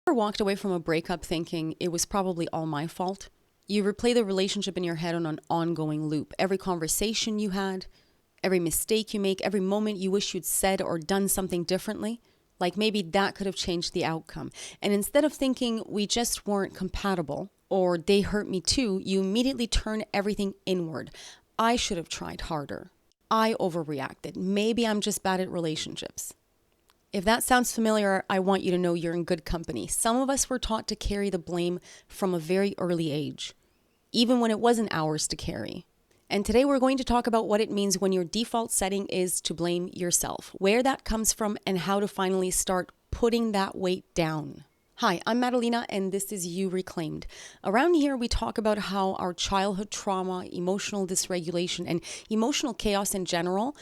Ever walked away from a breakup thinking it was probably all my fault? You replay the relationship in your head on an ongoing loop. Every conversation you had, every mistake you make, every moment you wish you'd said or done something differently. Like maybe that could have changed the outcome. And instead of thinking we just weren't compatible or they hurt me too, you immediately turn everything inward. I should have tried harder. I overreacted. Maybe I'm just bad at relationships. If that sounds familiar, I want you to know you're in good company. Some of us were taught to carry the blame from a very early age, even when it wasn't ours to carry. And today we're going to talk about what it means when your default setting is to blame yourself, where that comes from, and how to finally start putting that weight down. Hi, I'm Madalena, and this is You Reclaimed. Around here, we talk about how our childhood trauma, emotional dysregulation, and emotional chaos in general,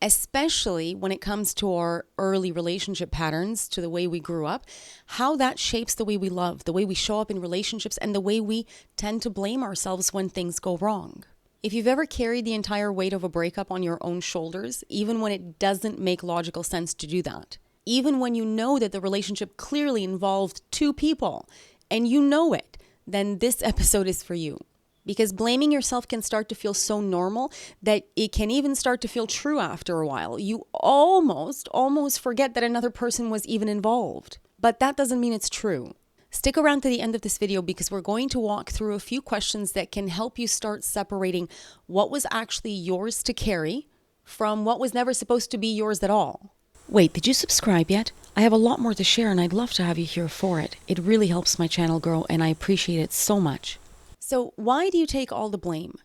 especially when it comes to our early relationship patterns, to the way we grew up, how that shapes the way we love, the way we show up in relationships, and the way we tend to blame ourselves when things go wrong. If you've ever carried the entire weight of a breakup on your own shoulders, even when it doesn't make logical sense to do that, even when you know that the relationship clearly involved two people, and you know it, then this episode is for you. Because blaming yourself can start to feel so normal that it can even start to feel true after a while. You almost forget that another person was even involved. But that doesn't mean it's true. Stick around to the end of this video because we're going to walk through a few questions that can help you start separating what was actually yours to carry from what was never supposed to be yours at all. Wait, did you subscribe yet? I have a lot more to share and I'd love to have you here for it. It really helps my channel grow and I appreciate it so much. So why do you take all the blame?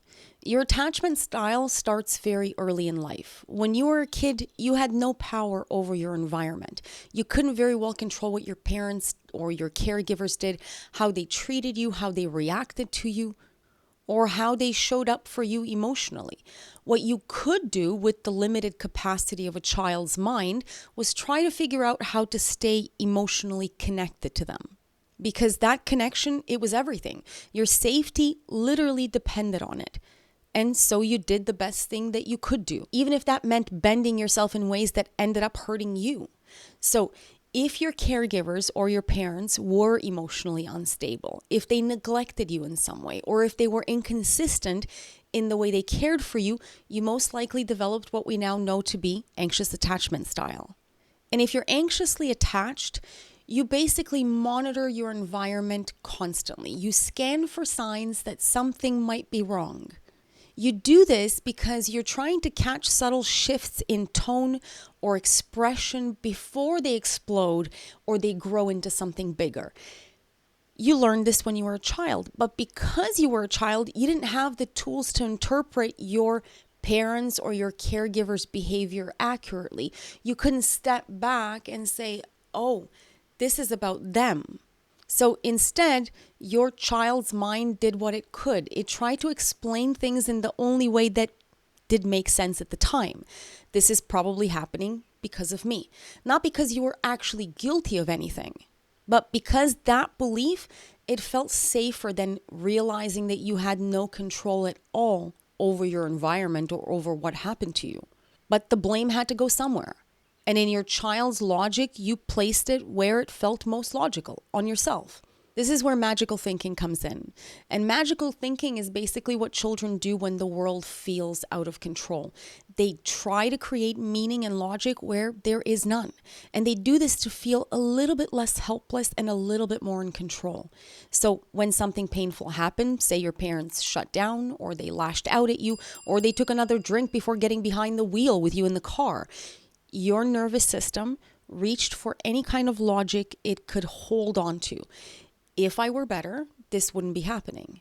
Your attachment style starts very early in life. When you were a kid, you had no power over your environment. You couldn't very well control what your parents or your caregivers did, how they treated you, how they reacted to you, or how they showed up for you emotionally. What you could do with the limited capacity of a child's mind was try to figure out how to stay emotionally connected to them. Because that connection, it was everything. Your safety literally depended on it. And so you did the best thing that you could do, even if that meant bending yourself in ways that ended up hurting you. So if your caregivers or your parents were emotionally unstable, if they neglected you in some way, or if they were inconsistent in the way they cared for you, you most likely developed what we now know to be anxious attachment style. And if you're anxiously attached, you basically monitor your environment constantly. You scan for signs that something might be wrong. You do this because you're trying to catch subtle shifts in tone or expression before they explode or they grow into something bigger. You learned this when you were a child, but because you were a child, you didn't have the tools to interpret your parents' or your caregiver's behavior accurately. You couldn't step back and say, oh, this is about them. So instead, your child's mind did what it could. It tried to explain things in the only way that did make sense at the time. This is probably happening because of me. Not because you were actually guilty of anything, but because that belief, it felt safer than realizing that you had no control at all over your environment or over what happened to you. But the blame had to go somewhere. And in your child's logic, you placed it where it felt most logical, on yourself. This is where magical thinking comes in. And magical thinking is basically what children do when the world feels out of control. They try to create meaning and logic where there is none. And they do this to feel a little bit less helpless and a little bit more in control. So when something painful happened, say your parents shut down, or they lashed out at you, or they took another drink before getting behind the wheel with you in the car, your nervous system reached for any kind of logic it could hold on to. If I were better, this wouldn't be happening.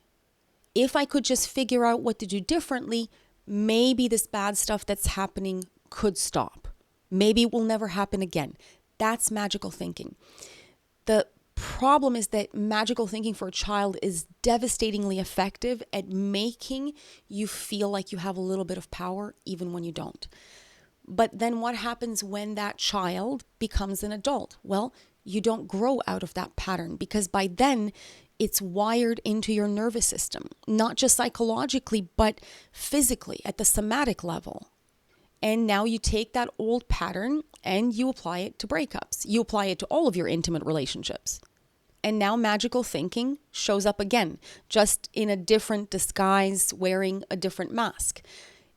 If I could just figure out what to do differently, maybe this bad stuff that's happening could stop. Maybe it will never happen again. That's magical thinking. The problem is that magical thinking for a child is devastatingly effective at making you feel like you have a little bit of power even when you don't. But then what happens when that child becomes an adult? Well, you don't grow out of that pattern because by then it's wired into your nervous system, not just psychologically, but physically at the somatic level. And now you take that old pattern and you apply it to breakups. You apply it to all of your intimate relationships. And now magical thinking shows up again, just in a different disguise, wearing a different mask.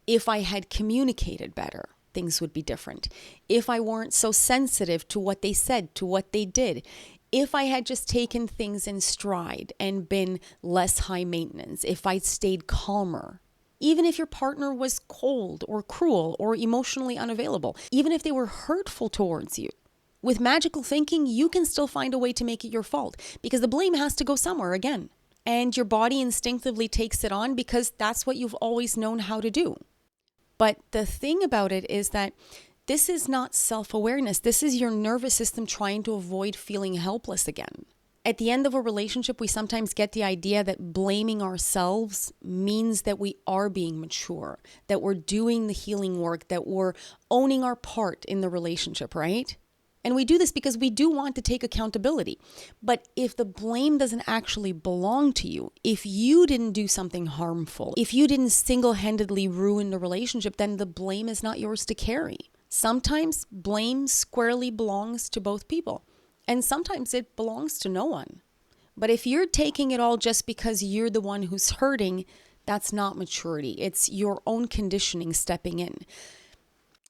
If I had communicated better, things would be different. If I weren't so sensitive to what they said, to what they did, if I had just taken things in stride and been less high maintenance, if I'd stayed calmer, even if your partner was cold or cruel or emotionally unavailable, even if they were hurtful towards you, with magical thinking, you can still find a way to make it your fault because the blame has to go somewhere again. And your body instinctively takes it on because that's what you've always known how to do. But the thing about it is that this is not self-awareness. This is your nervous system trying to avoid feeling helpless again. At the end of a relationship, we sometimes get the idea that blaming ourselves means that we are being mature, that we're doing the healing work, that we're owning our part in the relationship, right? And we do this because we do want to take accountability. But if the blame doesn't actually belong to you, if you didn't do something harmful, if you didn't single-handedly ruin the relationship, then the blame is not yours to carry. Sometimes blame squarely belongs to both people, and sometimes it belongs to no one. But if you're taking it all just because you're the one who's hurting, that's not maturity. It's your own conditioning stepping in.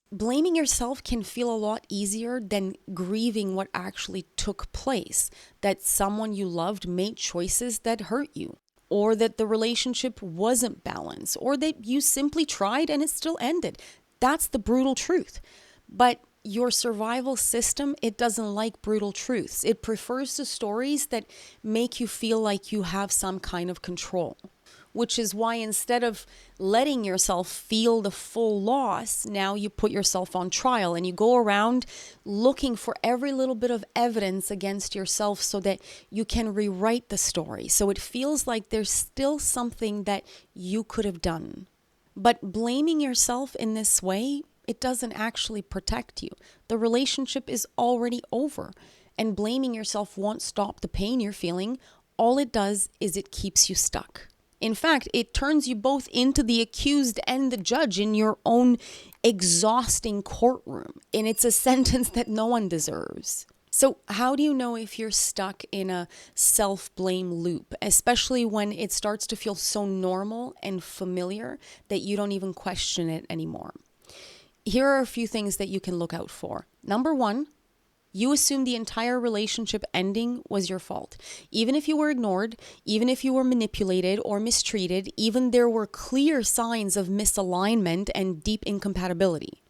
Blaming yourself can feel a lot easier than grieving what actually took place, that someone you loved made choices that hurt you, or that the relationship wasn't balanced, or that you simply tried and it still ended. That's the brutal truth. But your survival system, it doesn't like brutal truths. It prefers the stories that make you feel like you have some kind of control. Which is why instead of letting yourself feel the full loss, now you put yourself on trial and you go around looking for every little bit of evidence against yourself so that you can rewrite the story. So it feels like there's still something that you could have done. But blaming yourself in this way, it doesn't actually protect you. The relationship is already over, and blaming yourself won't stop the pain you're feeling. All it does is it keeps you stuck. In fact, it turns you both into the accused and the judge in your own exhausting courtroom. And it's a sentence that no one deserves. So how do you know if you're stuck in a self-blame loop, especially when it starts to feel so normal and familiar that you don't even question it anymore? Here are a few things that you can look out for. Number one, you assume the entire relationship ending was your fault. Even if you were ignored, even if you were manipulated or mistreated, even there were clear signs of misalignment and deep incompatibility.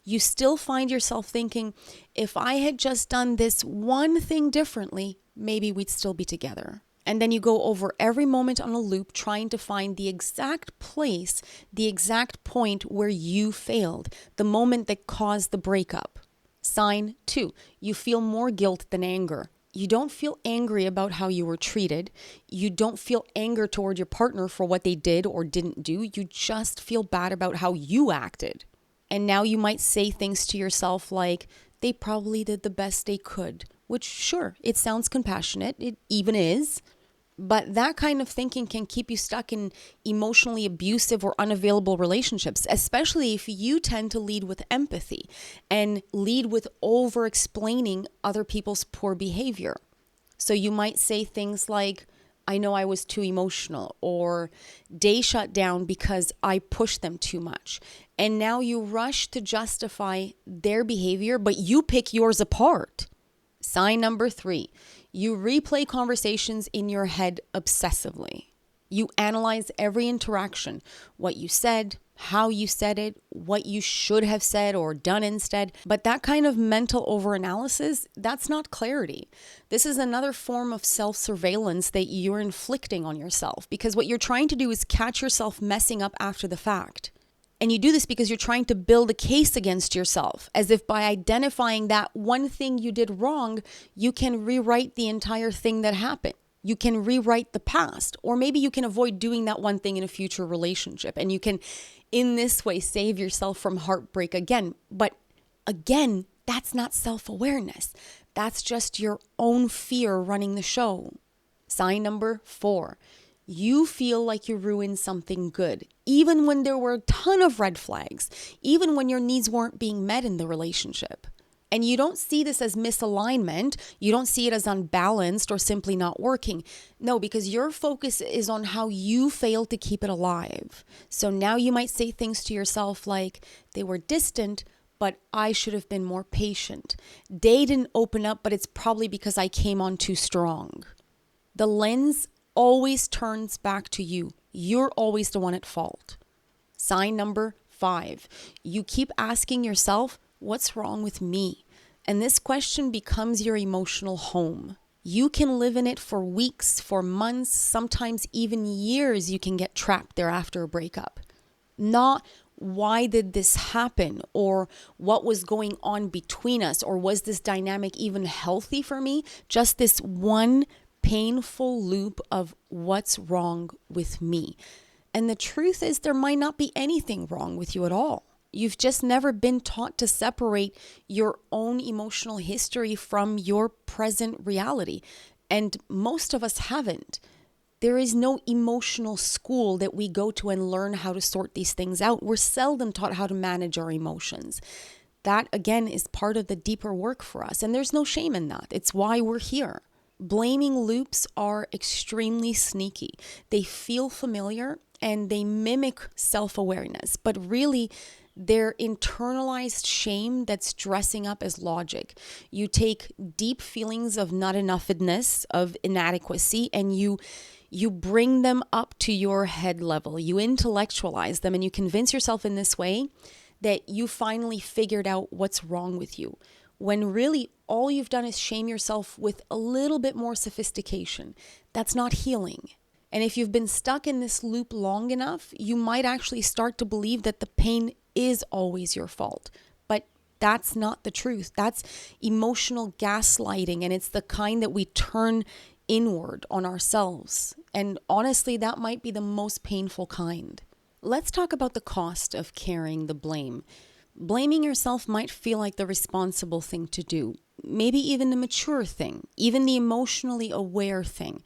You still find yourself thinking, if I had just done this one thing differently, maybe we'd still be together. And then you go over every moment on a loop trying to find the exact place, the exact point where you failed, the moment that caused the breakup. Sign 2, you feel more guilt than anger. You don't feel angry about how you were treated. You don't feel anger toward your partner for what they did or didn't do. You just feel bad about how you acted. And now you might say things to yourself like, they probably did the best they could, which sure, it sounds compassionate. It even is. But that kind of thinking can keep you stuck in emotionally abusive or unavailable relationships, especially if you tend to lead with empathy and lead with over-explaining other people's poor behavior. So you might say things like, I know I was too emotional, or they shut down because I pushed them too much. And now you rush to justify their behavior, but you pick yours apart. Sign number 3. You replay conversations in your head obsessively. You analyze every interaction, what you said, how you said it, what you should have said or done instead. But that kind of mental overanalysis, that's not clarity. This is another form of self-surveillance that you're inflicting on yourself, because what you're trying to do is catch yourself messing up after the fact. And you do this because you're trying to build a case against yourself, as if by identifying that one thing you did wrong, you can rewrite the entire thing that happened. You can rewrite the past, or maybe you can avoid doing that one thing in a future relationship. And you can, in this way, save yourself from heartbreak again. But again, that's not self-awareness. That's just your own fear running the show. Sign number 4. You feel like you ruined something good, even when there were a ton of red flags, even when your needs weren't being met in the relationship. And you don't see this as misalignment. You don't see it as unbalanced or simply not working. No, because your focus is on how you failed to keep it alive. So now you might say things to yourself like, they were distant, but I should have been more patient. They didn't open up, but it's probably because I came on too strong. The lens always turns back to you. You're always the one at fault. Sign number 5. You keep asking yourself, what's wrong with me? And this question becomes your emotional home. You can live in it for weeks, for months, sometimes even years. You can get trapped there after a breakup. Not why did this happen, or what was going on between us, or was this dynamic even healthy for me? Just this one painful loop of what's wrong with me. And the truth is, there might not be anything wrong with you at all. You've just never been taught to separate your own emotional history from your present reality. And most of us haven't. There is no emotional school that we go to and learn how to sort these things out. We're seldom taught how to manage our emotions. That, again, is part of the deeper work for us. And there's no shame in that. It's why we're here. Blaming loops are extremely sneaky. They feel familiar and they mimic self-awareness, but really they're internalized shame that's dressing up as logic. You take deep feelings of not enoughness, of inadequacy, and you bring them up to your head level. You intellectualize them and you convince yourself in this way that you finally figured out what's wrong with you, when really all you've done is shame yourself with a little bit more sophistication. That's not healing. And if you've been stuck in this loop long enough, you might actually start to believe that the pain is always your fault. But that's not the truth. That's emotional gaslighting, and it's the kind that we turn inward on ourselves. And honestly, that might be the most painful kind. Let's talk about the cost of carrying the blame. Blaming yourself might feel like the responsible thing to do, maybe even the mature thing, even the emotionally aware thing.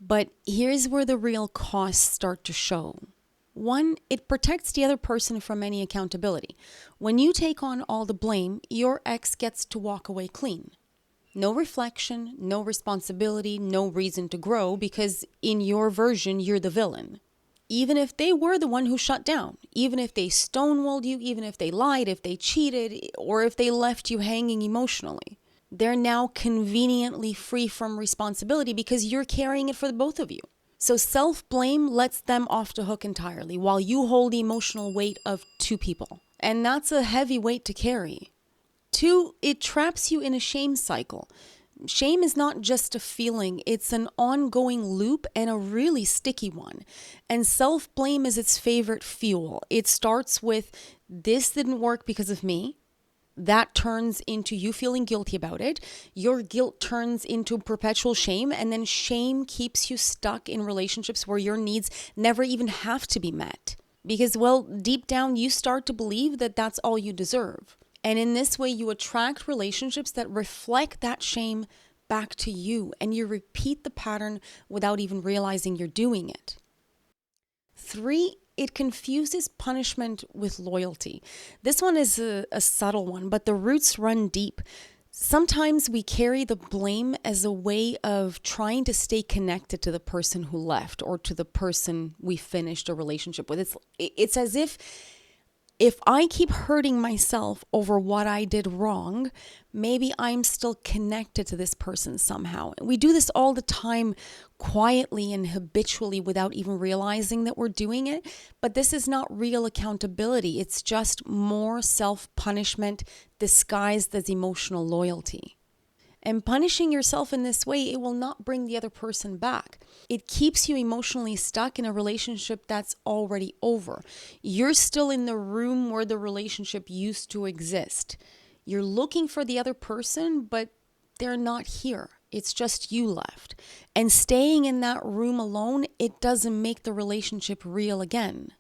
But here's where the real costs start to show. 1, it protects the other person from any accountability. When you take on all the blame, your ex gets to walk away clean. No reflection, no responsibility, no reason to grow, because in your version, you're the villain. Even if they were the one who shut down, even if they stonewalled you, even if they lied, if they cheated, or if they left you hanging emotionally, they're now conveniently free from responsibility because you're carrying it for the both of you. So self-blame lets them off the hook entirely while you hold the emotional weight of 2 people. And that's a heavy weight to carry. 2, it traps you in a shame cycle. Shame is not just a feeling, it's an ongoing loop and a really sticky one. And self-blame is its favorite fuel. It starts with, this didn't work because of me. That turns into you feeling guilty about it. Your guilt turns into perpetual shame, and then shame keeps you stuck in relationships where your needs never even have to be met. Because, well, deep down, you start to believe that that's all you deserve. And in this way, you attract relationships that reflect that shame back to you, and you repeat the pattern without even realizing you're doing it. 3, it confuses punishment with loyalty. This one is a subtle one, but the roots run deep. Sometimes we carry the blame as a way of trying to stay connected to the person who left or to the person we finished a relationship with. It's as if I keep hurting myself over what I did wrong, maybe I'm still connected to this person somehow. We do this all the time, quietly and habitually, without even realizing that we're doing it. But this is not real accountability. It's just more self-punishment disguised as emotional loyalty. And punishing yourself in this way, it will not bring the other person back. It keeps you emotionally stuck in a relationship that's already over. You're still in the room where the relationship used to exist. You're looking for the other person, but they're not here. It's just you left. And staying in that room alone, it doesn't make the relationship real again.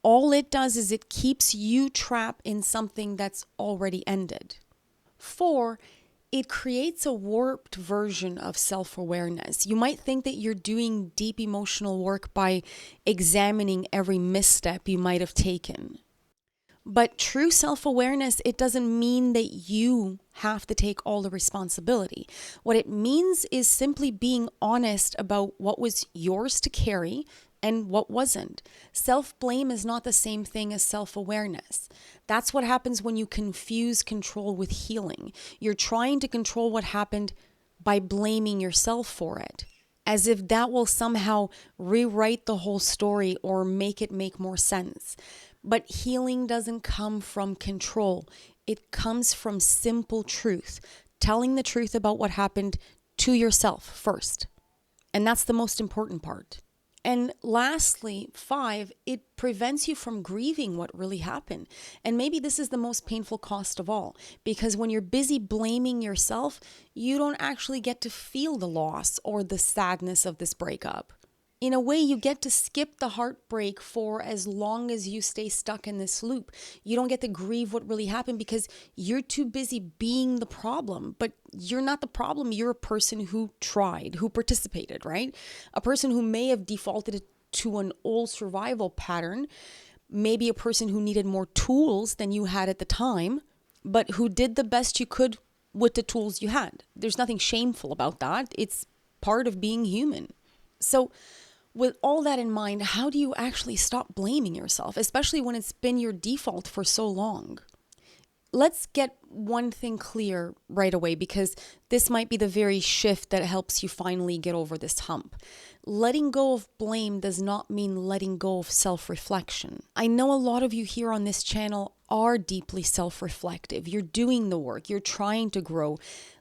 All it does is it keeps you trapped in something that's already ended. 4, it creates a warped version of self-awareness. You might think that you're doing deep emotional work by examining every misstep you might have taken. But true self-awareness, it doesn't mean that you have to take all the responsibility. What it means is simply being honest about what was yours to carry and what wasn't. Self-blame is not the same thing as self-awareness. That's what happens when you confuse control with healing. You're trying to control what happened by blaming yourself for it, as if that will somehow rewrite the whole story or make it make more sense. But healing doesn't come from control. It comes from simple truth, telling the truth about what happened to yourself first. And that's the most important part. And lastly, 5, it prevents you from grieving what really happened. And maybe this is the most painful cost of all, because when you're busy blaming yourself, you don't actually get to feel the loss or the sadness of this breakup. In a way, you get to skip the heartbreak for as long as you stay stuck in this loop. You don't get to grieve what really happened because you're too busy being the problem. But you're not the problem. You're a person who tried, who participated, right? A person who may have defaulted to an old survival pattern, maybe a person who needed more tools than you had at the time, but who did the best you could with the tools you had. There's nothing shameful about that. It's part of being human. So, with all that in mind, how do you actually stop blaming yourself, especially when it's been your default for so long? Let's get one thing clear right away, because this might be the very shift that helps you finally get over this hump. Letting go of blame does not mean letting go of self-reflection. I know a lot of you here on this channel are deeply self-reflective. You're doing the work. You're trying to grow.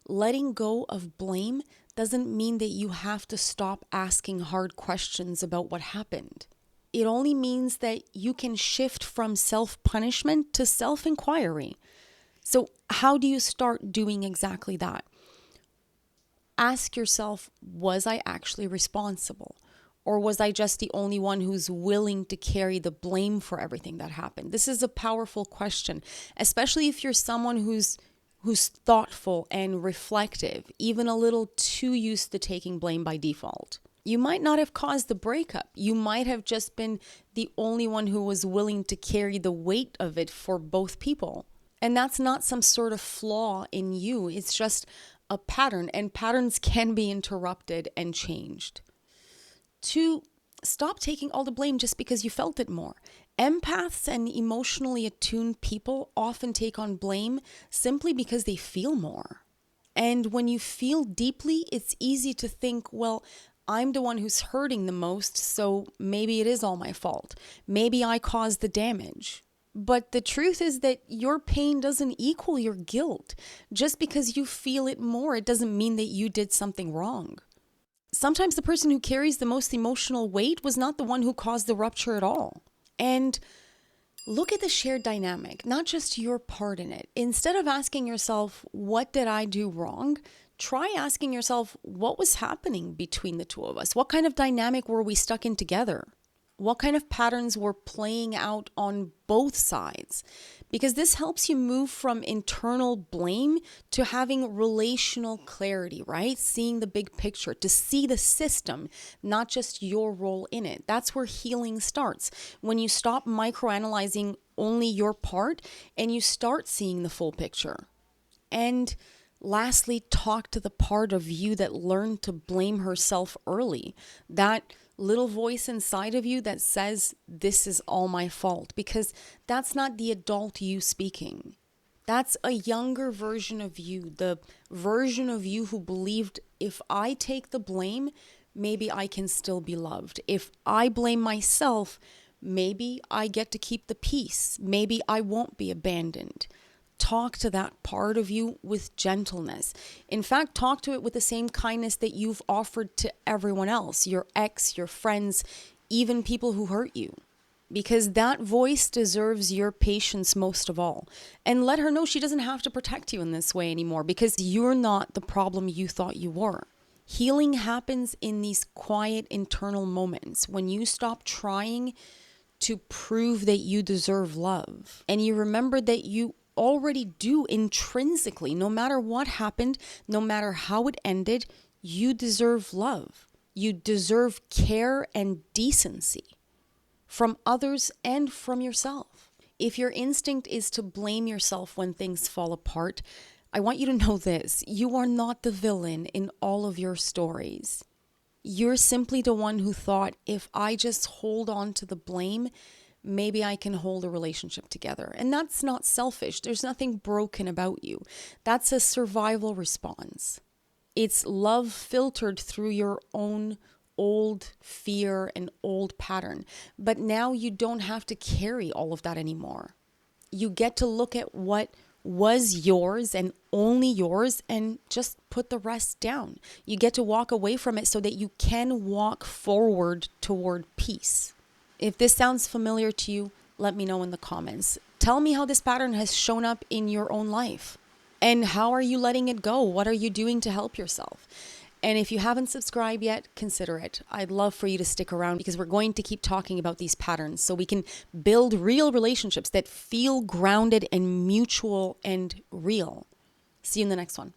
Letting go of blame doesn't mean that you have to stop asking hard questions about what happened. It only means that you can shift from self-punishment to self-inquiry. So how do you start doing exactly that? Ask yourself, was I actually responsible? Or was I just the only one who's willing to carry the blame for everything that happened? This is a powerful question, especially if you're someone who's thoughtful and reflective, even a little too used to taking blame by default. You might not have caused the breakup. You might have just been the only one who was willing to carry the weight of it for both people. And that's not some sort of flaw in you. It's just a pattern, and patterns can be interrupted and changed. 2, stop taking all the blame just because you felt it more. Empaths and emotionally attuned people often take on blame simply because they feel more. And when you feel deeply, it's easy to think, well, I'm the one who's hurting the most, so maybe it is all my fault. Maybe I caused the damage. But the truth is that your pain doesn't equal your guilt. Just because you feel it more, it doesn't mean that you did something wrong. Sometimes the person who carries the most emotional weight was not the one who caused the rupture at all. And look at the shared dynamic, not just your part in it. Instead of asking yourself, what did I do wrong? Try asking yourself, what was happening between the two of us? What kind of dynamic were we stuck in together? What kind of patterns were playing out on both sides? Because this helps you move from internal blame to having relational clarity, right? Seeing the big picture, to see the system, not just your role in it. That's where healing starts. When you stop microanalyzing only your part and you start seeing the full picture. And lastly, talk to the part of you that learned to blame herself early. That little voice inside of you that says, this is all my fault, because that's not the adult you speaking. That's a younger version of you, the version of you who believed, if I take the blame, maybe I can still be loved. If I blame myself, maybe I get to keep the peace. Maybe I won't be abandoned. Talk to that part of you with gentleness. In fact, talk to it with the same kindness that you've offered to everyone else, your ex, your friends, even people who hurt you. Because that voice deserves your patience most of all. And let her know she doesn't have to protect you in this way anymore, because you're not the problem you thought you were. Healing happens in these quiet internal moments when you stop trying to prove that you deserve love. And you remember that you already do intrinsically. No matter what happened, no matter how it ended, you deserve love. You deserve care and decency from others and from yourself. If your instinct is to blame yourself when things fall apart, I want you to know this: you are not the villain in all of your stories. You're simply the one who thought, if I just hold on to the blame, maybe I can hold a relationship together. And that's not selfish. There's nothing broken about you. That's a survival response. It's love filtered through your own old fear and old pattern. But now you don't have to carry all of that anymore. You get to look at what was yours and only yours and just put the rest down. You get to walk away from it so that you can walk forward toward peace. If this sounds familiar to you, let me know in the comments. Tell me how this pattern has shown up in your own life. And how are you letting it go? What are you doing to help yourself? And if you haven't subscribed yet, consider it. I'd love for you to stick around because we're going to keep talking about these patterns so we can build real relationships that feel grounded and mutual and real. See you in the next one.